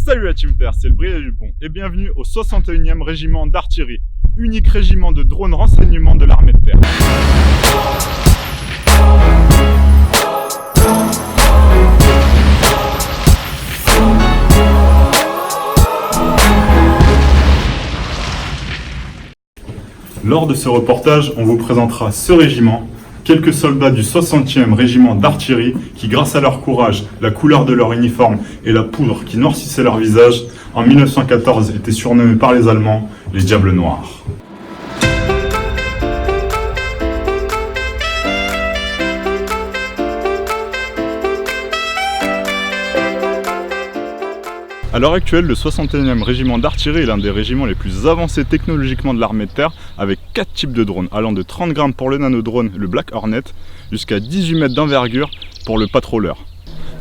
Salut la Team Terre, c'est le Brigadier Dupont et bienvenue au 61e régiment d'artillerie, unique régiment de drones renseignement de l'armée de terre. Lors de ce reportage, on vous présentera ce régiment, quelques soldats du 60e régiment d'artillerie qui, grâce à leur courage, la couleur de leur uniforme et la poudre qui noircissait leur visage, en 1914 étaient surnommés par les Allemands les Diables Noirs. A l'heure actuelle, le 61e régiment d'artillerie est l'un des régiments les plus avancés technologiquement de l'armée de terre, avec 4 types de drones, allant de 30 grammes pour le nanodrone, le Black Hornet, jusqu'à 18 mètres d'envergure pour le Patroller.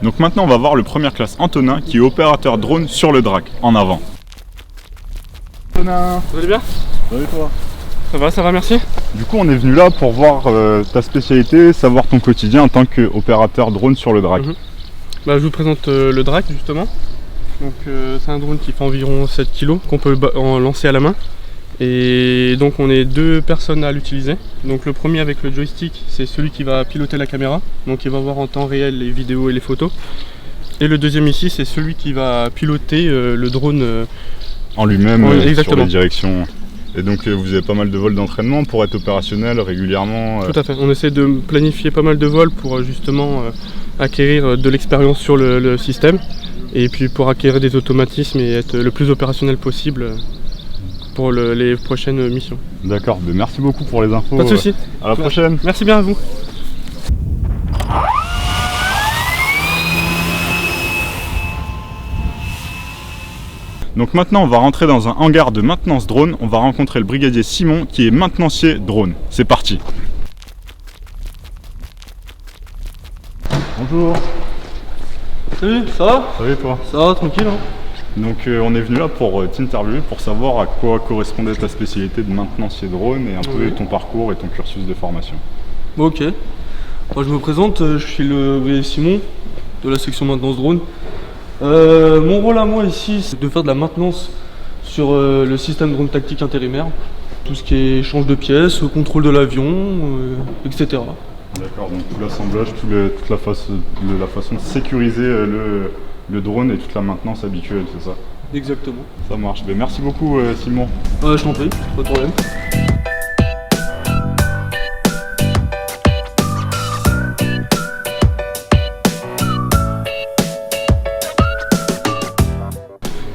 Donc maintenant on va voir le première classe Antonin, qui est opérateur drone sur le Drac, en avant. Antonin, vous allez bien? Salut toi. Ça va, merci. Du coup on est venu là pour voir ta spécialité, savoir ton quotidien en tant qu'opérateur drone sur le Drac. Je vous présente le Drac justement. Donc c'est un drone qui fait environ 7 kg qu'on peut lancer à la main. Et donc on est 2 personnes à l'utiliser. Donc le premier avec le joystick, c'est celui qui va piloter la caméra. Donc il va voir en temps réel les vidéos et les photos. Et le deuxième ici, c'est celui qui va piloter le drone en lui-même sur les directions. Et donc vous avez pas mal de vols d'entraînement pour être opérationnel régulièrement. Tout à fait, on essaie de planifier pas mal de vols pour justement acquérir de l'expérience sur le système. Et puis pour acquérir des automatismes et être le plus opérationnel possible pour les prochaines missions. D'accord, merci beaucoup pour les infos. Pas de soucis. À la prochaine. Merci bien à vous. Donc maintenant on va rentrer dans un hangar de maintenance drone. On va rencontrer le brigadier Simon qui est maintenancier drone. C'est parti. Bonjour. Salut, ça va? Salut toi. Ça va, tranquille hein. Donc on est venu là pour t'interviewer, pour savoir à quoi correspondait ta spécialité de maintenancier drone et un peu ton parcours et ton cursus de formation. Ok. Moi, je me présente, je suis le brigadier Simon de la section maintenance drone. Mon rôle à moi ici, c'est de faire de la maintenance sur le système drone tactique intérimaire. Tout ce qui est échange de pièces, contrôle de l'avion, etc. D'accord, donc tout l'assemblage, toute la façon de sécuriser le drone et toute la maintenance habituelle, c'est ça? Exactement. Ça marche. Ben, merci beaucoup Simon. Je t'en prie, pas de problème.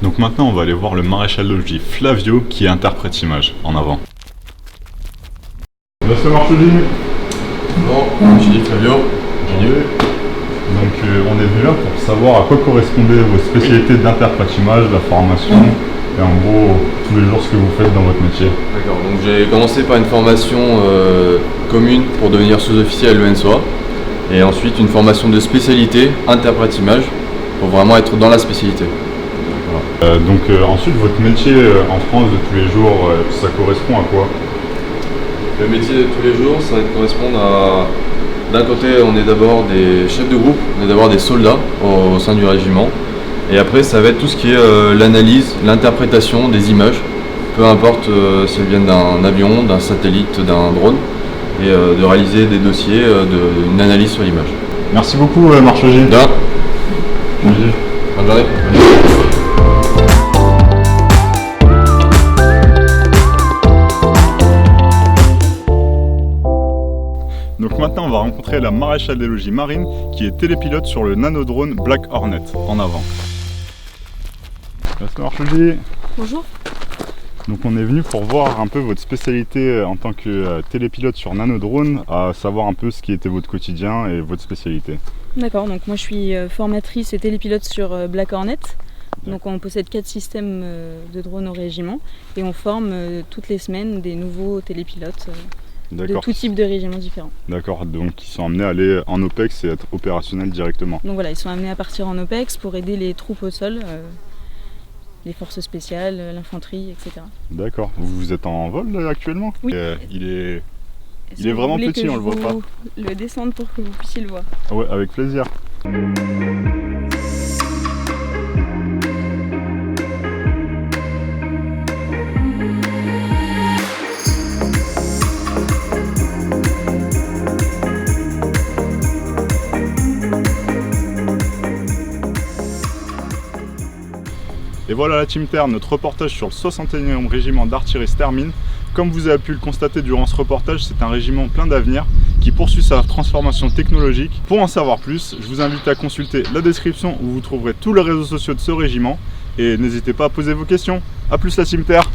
Donc maintenant on va aller voir le maréchal de logis Flavio qui interprète image. En avant. Monsieur Marcheli. Bon, je suis Flavio. Donc on est venu là pour savoir à quoi correspondaient vos spécialités d'interprète image, la formation et en gros tous les jours ce que vous faites dans votre métier. D'accord, donc j'ai commencé par une formation commune pour devenir sous-officier à l'ENSOA et ensuite une formation de spécialité interprète image pour vraiment être dans la spécialité. Voilà. Ensuite votre métier en France de tous les jours, ça correspond à quoi? Le métier de tous les jours, ça va correspondre à... D'un côté, on est d'abord des chefs de groupe, on est d'abord des soldats au sein du régiment. Et après, ça va être tout ce qui est l'analyse, l'interprétation des images, peu importe si elles viennent d'un avion, d'un satellite, d'un drone, et de réaliser des dossiers, une analyse sur l'image. Merci beaucoup Marcheli. Bonne journée. Donc maintenant on va rencontrer la maréchale des logis marine qui est télépilote sur le nanodrone Black Hornet. En avant. Merci Marcheli. Bonjour. Donc on est venu pour voir un peu votre spécialité en tant que télépilote sur nanodrone, à savoir un peu ce qui était votre quotidien et votre spécialité. D'accord, donc moi je suis formatrice et télépilote sur Black Hornet. Donc on possède 4 systèmes de drones au régiment et on forme toutes les semaines des nouveaux télépilotes de tout type de régiments différents. D'accord, donc ils sont amenés à aller en OPEX et être opérationnels directement. Donc voilà, ils sont amenés à partir en OPEX pour aider les troupes au sol, les forces spéciales, l'infanterie, etc. D'accord, vous êtes en vol là, actuellement? Oui. Il est vraiment petit, on le voit pas. Le descendre pour que vous puissiez le voir. Ouais, avec plaisir. voilà la Team Terre, notre reportage sur le 61e régiment d'artillerie se termine. Comme vous avez pu le constater durant ce reportage, c'est un régiment plein d'avenir qui poursuit sa transformation technologique. Pour en savoir plus, je vous invite à consulter la description où vous trouverez tous les réseaux sociaux de ce régiment et n'hésitez pas à poser vos questions. A plus la Team Terre!